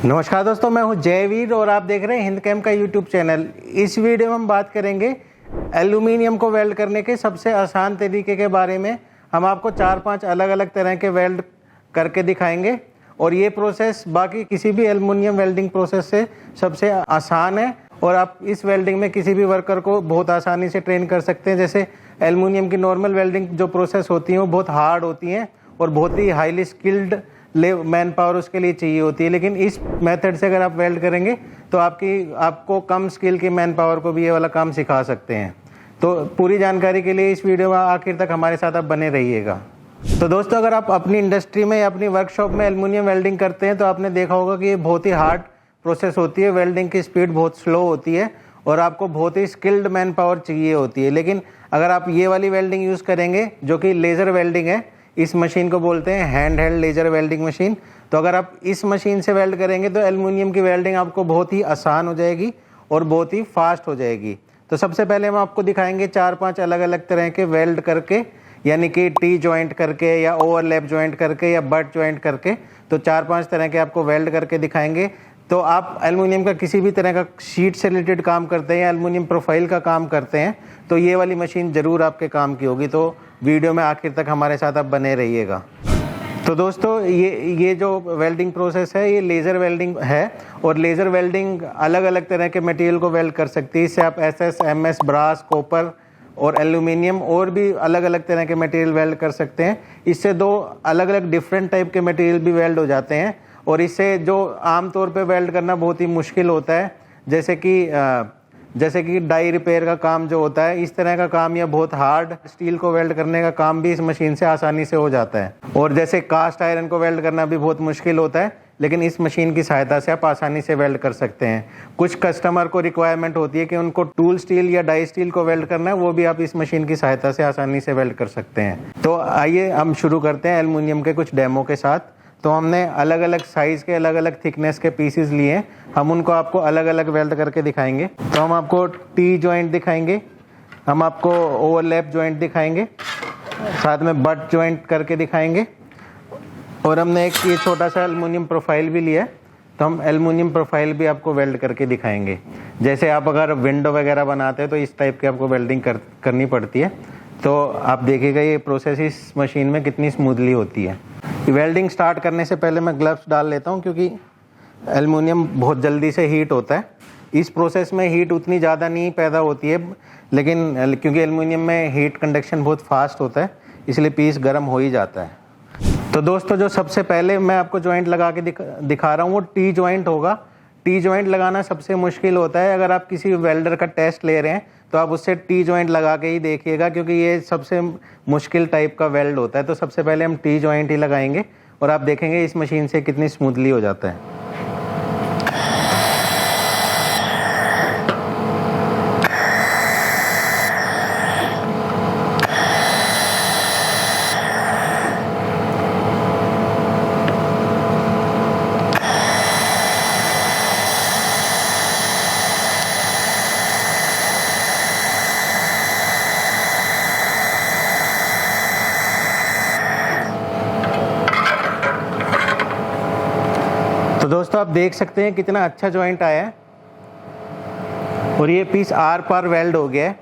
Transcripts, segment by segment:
नमस्कार दोस्तों, मैं हूं जयवीर और आप देख रहे हैं हिंदकेम का यूट्यूब चैनल। इस वीडियो में हम बात करेंगे एल्यूमिनियम को वेल्ड करने के सबसे आसान तरीके के बारे में। हम आपको 4-5 अलग अलग तरह के वेल्ड करके दिखाएंगे और ये प्रोसेस बाकी किसी भी एल्यूमिनियम वेल्डिंग प्रोसेस से सबसे आसान है और आप इस वेल्डिंग में किसी भी वर्कर को बहुत आसानी से ट्रेन कर सकते हैं। जैसे एल्यूमिनियम की नॉर्मल वेल्डिंग जो प्रोसेस होती है वो बहुत हार्ड होती हैं और बहुत ही हाईली स्किल्ड मैन पावर उसके लिए चाहिए होती है, लेकिन इस मेथड से अगर आप वेल्ड करेंगे तो आपको कम स्किल की मैन पावर को भी ये वाला काम सिखा सकते हैं। तो पूरी जानकारी के लिए इस वीडियो में आखिर तक हमारे साथ आप बने रहिएगा। तो दोस्तों, अगर आप अपनी इंडस्ट्री में या अपनी वर्कशॉप में एल्यूमिनियम वेल्डिंग करते हैं तो आपने देखा होगा कि ये बहुत ही हार्ड प्रोसेस होती है। वेल्डिंग की स्पीड बहुत स्लो होती है और आपको बहुत ही स्किल्ड मैन पावर चाहिए होती है। लेकिन अगर आप ये वाली वेल्डिंग यूज़ करेंगे जो कि लेज़र वेल्डिंग है, इस मशीन को बोलते हैं hand held laser welding machine, तो अगर आप इस मशीन से वेल्ड करेंगे तो एल्यूमिनियम की वेल्डिंग आपको बहुत ही आसान हो जाएगी और बहुत ही फास्ट हो जाएगी। तो सबसे पहले हम आपको दिखाएंगे 4-5 अलग अलग तरह के वेल्ड करके, यानी कि टी जॉइंट करके या ओवरलैप जॉइंट करके या बट जॉइंट करके। तो 4-5 तरह के आपको वेल्ड करके दिखाएंगे। तो आप एल्यूमिनियम का किसी भी तरह का शीट से रिलेटेड काम करते हैं या एल्यूमिनियम प्रोफाइल का काम करते हैं तो ये वाली मशीन ज़रूर आपके काम की होगी। तो वीडियो में आखिर तक हमारे साथ आप बने रहिएगा। तो दोस्तों, ये जो वेल्डिंग प्रोसेस है ये लेज़र वेल्डिंग है और लेज़र वेल्डिंग अलग अलग तरह के मटेरियल को वेल्ड कर सकती है। इससे आप एसएस, एमएस, ब्रास, कॉपर और एल्यूमिनियम और भी अलग अलग तरह के मटेरियल वेल्ड कर सकते हैं। इससे 2 अलग अलग डिफरेंट टाइप के मटेरियल भी वेल्ड हो जाते हैं और इससे जो आमतौर पे वेल्ड करना बहुत ही मुश्किल होता है, जैसे कि डाई रिपेयर का काम जो होता है, इस तरह का काम या बहुत हार्ड स्टील को वेल्ड करने का काम भी इस मशीन से आसानी से हो जाता है। और जैसे कास्ट आयरन को वेल्ड करना भी बहुत मुश्किल होता है, लेकिन इस मशीन की सहायता से आप आसानी से वेल्ड कर सकते हैं। कुछ कस्टमर को रिक्वायरमेंट होती है कि उनको टूल स्टील या डाई स्टील को वेल्ड करना है, वो भी आप इस मशीन की सहायता से आसानी से वेल्ड कर सकते हैं। तो आइए हम शुरू करते हैं एल्यूमिनियम के कुछ डेमो के साथ। तो हमने अलग अलग साइज़ के अलग अलग थिकनेस के पीसेस लिए हैं, हम उनको आपको अलग अलग वेल्ड करके दिखाएंगे। तो हम आपको टी जॉइंट दिखाएंगे, हम आपको ओवरलैप जॉइंट दिखाएंगे, साथ में बट जॉइंट करके दिखाएंगे और हमने एक ये छोटा सा एल्यूमिनियम प्रोफाइल भी लिया है, तो हम एल्यूमिनियम प्रोफाइल भी आपको वेल्ड करके दिखाएंगे। जैसे आप अगर विंडो वगैरह बनाते हैं तो इस टाइप की आपको वेल्डिंग करनी पड़ती है। तो आप देखिएगा ये प्रोसेस इस मशीन में कितनी स्मूथली होती है। वेल्डिंग स्टार्ट करने से पहले मैं ग्लव्स डाल लेता हूँ क्योंकि एल्यूमिनियम बहुत जल्दी से हीट होता है। इस प्रोसेस में हीट उतनी ज़्यादा नहीं पैदा होती है, लेकिन क्योंकि एल्यूमिनियम में हीट कंडक्शन बहुत फास्ट होता है इसलिए पीस गर्म हो ही जाता है। तो दोस्तों, जो सबसे पहले मैं आपको जॉइंट लगा के दिखा रहा हूँ वो टी जॉइंट होगा। टी जॉइंट लगाना सबसे मुश्किल होता है। अगर आप किसी वेल्डर का टेस्ट ले रहे हैं तो आप उससे टी जॉइंट लगा के ही देखिएगा, क्योंकि ये सबसे मुश्किल टाइप का वेल्ड होता है। तो सबसे पहले हम टी जॉइंट ही लगाएंगे और आप देखेंगे इस मशीन से कितनी स्मूथली हो जाता है। तो दोस्तों, आप देख सकते हैं कितना अच्छा जॉइंट आया है और ये पीस आर पार वेल्ड हो गया है।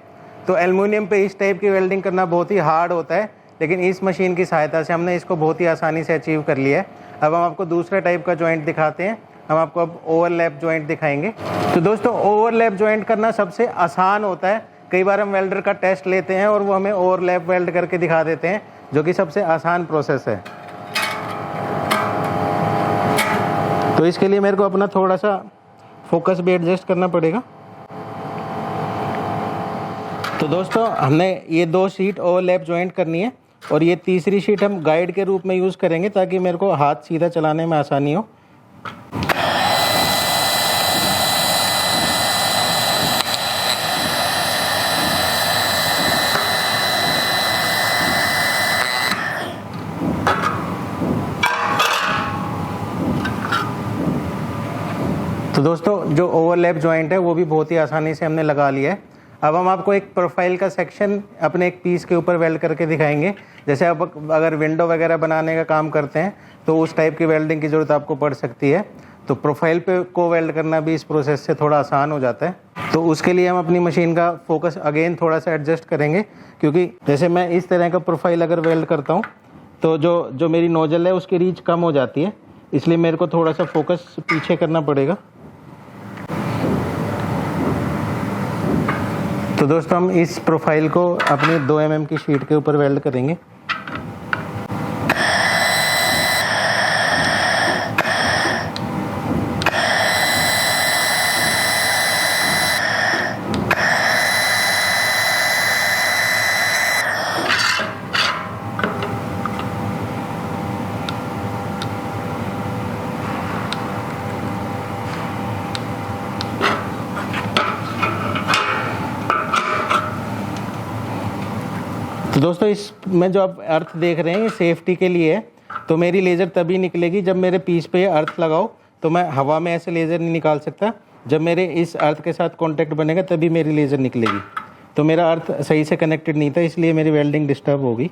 तो एल्यूमिनियम पे इस टाइप की वेल्डिंग करना बहुत ही हार्ड होता है, लेकिन इस मशीन की सहायता से हमने इसको बहुत ही आसानी से अचीव कर लिया है। अब हम आपको दूसरे टाइप का जॉइंट दिखाते हैं। हम आपको अब ओवरलैप जॉइंट दिखाएंगे। तो दोस्तों, ओवरलैप जॉइंट करना सबसे आसान होता है। कई बार हम वेल्डर का टेस्ट लेते हैं और वो हमें ओवरलैप वेल्ड करके दिखा देते हैं, जो कि सबसे आसान प्रोसेस है। तो इसके लिए मेरे को अपना थोड़ा सा फोकस भी एडजस्ट करना पड़ेगा। तो दोस्तों, हमने ये 2 शीट ओवरलैप जॉइंट करनी है और ये तीसरी शीट हम गाइड के रूप में यूज़ करेंगे ताकि मेरे को हाथ सीधा चलाने में आसानी हो। तो दोस्तों, जो ओवरलैप जॉइंट है वो भी बहुत ही आसानी से हमने लगा लिया है। अब हम आपको एक प्रोफाइल का सेक्शन अपने एक पीस के ऊपर वेल्ड करके दिखाएंगे। जैसे आप अगर विंडो वगैरह बनाने का काम करते हैं तो उस टाइप की वेल्डिंग की ज़रूरत आपको पड़ सकती है। तो प्रोफाइल पे को वेल्ड करना भी इस प्रोसेस से थोड़ा आसान हो जाता है। तो उसके लिए हम अपनी मशीन का फोकस अगेन थोड़ा सा एडजस्ट करेंगे, क्योंकि जैसे मैं इस तरह का प्रोफाइल अगर वेल्ड करता हूँ तो जो मेरी नोजल है उसकी रीच कम हो जाती है, इसलिए मेरे को थोड़ा सा फोकस पीछे करना पड़ेगा। तो दोस्तों हम इस प्रोफाइल को अपनी 2 mm की शीट के ऊपर वेल्ड करेंगे। तो दोस्तों इसमें जो आप अर्थ देख रहे हैं ये सेफ्टी के लिए है। तो मेरी लेज़र तभी निकलेगी जब मेरे पीस पे अर्थ लगाओ, तो मैं हवा में ऐसे लेज़र नहीं निकाल सकता। जब मेरे इस अर्थ के साथ कांटेक्ट बनेगा तभी मेरी लेज़र निकलेगी। तो मेरा अर्थ सही से कनेक्टेड नहीं था, इसलिए मेरी वेल्डिंग डिस्टर्ब होगी।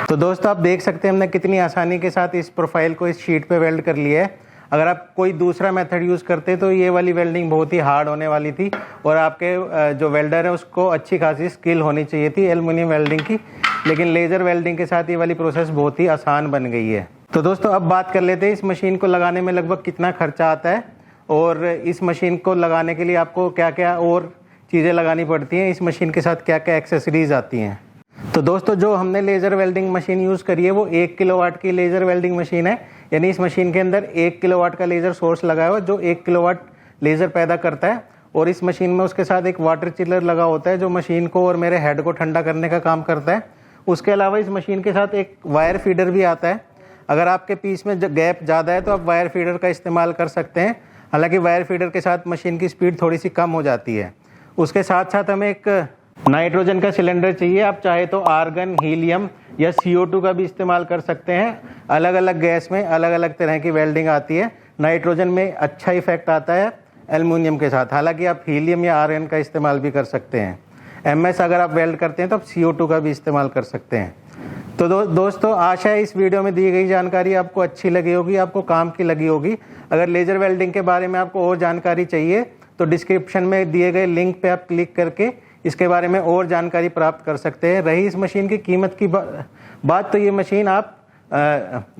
तो दोस्तों आप देख सकते हैं हमने कितनी आसानी के साथ इस प्रोफाइल को इस शीट पे वेल्ड कर लिया है। अगर आप कोई दूसरा मेथड यूज़ करते तो ये वाली वेल्डिंग बहुत ही हार्ड होने वाली थी और आपके जो वेल्डर है उसको अच्छी खासी स्किल होनी चाहिए थी एल्युमिनियम वेल्डिंग की। लेकिन लेज़र वेल्डिंग के साथ ये वाली प्रोसेस बहुत ही आसान बन गई है। तो दोस्तों अब बात कर लेते हैं इस मशीन को लगाने में लगभग कितना खर्चा आता है और इस मशीन को लगाने के लिए आपको क्या क्या और चीज़ें लगानी पड़ती हैं, इस मशीन के साथ क्या क्या एक्सेसरीज आती हैं। तो दोस्तों जो हमने लेज़र वेल्डिंग मशीन यूज़ करी है वो 1 किलोवाट की लेज़र वेल्डिंग मशीन है। यानी इस मशीन के अंदर 1 किलोवाट का लेज़र सोर्स लगा हुआ है जो 1 किलोवाट लेज़र पैदा करता है। और इस मशीन में उसके साथ एक वाटर चिलर लगा होता है जो मशीन को और मेरे हेड को ठंडा करने का काम करता है। उसके अलावा इस मशीन के साथ एक वायर फीडर भी आता है। अगर आपके पीस में गैप ज़्यादा है तो आप वायर फीडर का इस्तेमाल कर सकते हैं। हालाँकि वायर फीडर के साथ मशीन की स्पीड थोड़ी सी कम हो जाती है। उसके साथ साथ हमें एक नाइट्रोजन का सिलेंडर चाहिए। आप चाहे तो आर्गन, हीलियम या CO2 का भी इस्तेमाल कर सकते हैं। अलग अलग गैस में अलग अलग तरह की वेल्डिंग आती है। नाइट्रोजन में अच्छा इफेक्ट आता है एल्युमिनियम के साथ। हालांकि आप हीलियम या आर्गन का इस्तेमाल भी कर सकते हैं। MS अगर आप वेल्ड करते हैं तो आप CO2 का भी इस्तेमाल कर सकते हैं। तो दोस्तों आशा है इस वीडियो में दी गई जानकारी आपको अच्छी लगी होगी, आपको काम की लगी होगी। अगर लेज़र वेल्डिंग के बारे में आपको और जानकारी चाहिए तो डिस्क्रिप्शन में दिए गए लिंक पे आप क्लिक करके इसके बारे में और जानकारी प्राप्त कर सकते हैं। रही इस मशीन की कीमत की बात, तो ये मशीन आप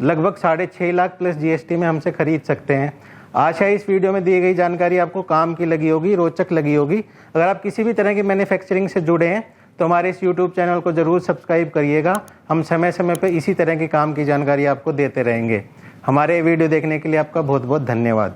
लगभग 6.5 लाख प्लस GST में हमसे खरीद सकते हैं। आशा है इस वीडियो में दी गई जानकारी आपको काम की लगी होगी, रोचक लगी होगी। अगर आप किसी भी तरह की मैन्युफैक्चरिंग से जुड़े हैं तो हमारे इस YouTube चैनल को ज़रूर सब्सक्राइब करिएगा। हम समय समय पर इसी तरह की काम की जानकारी आपको देते रहेंगे। हमारे वीडियो देखने के लिए आपका बहुत बहुत धन्यवाद।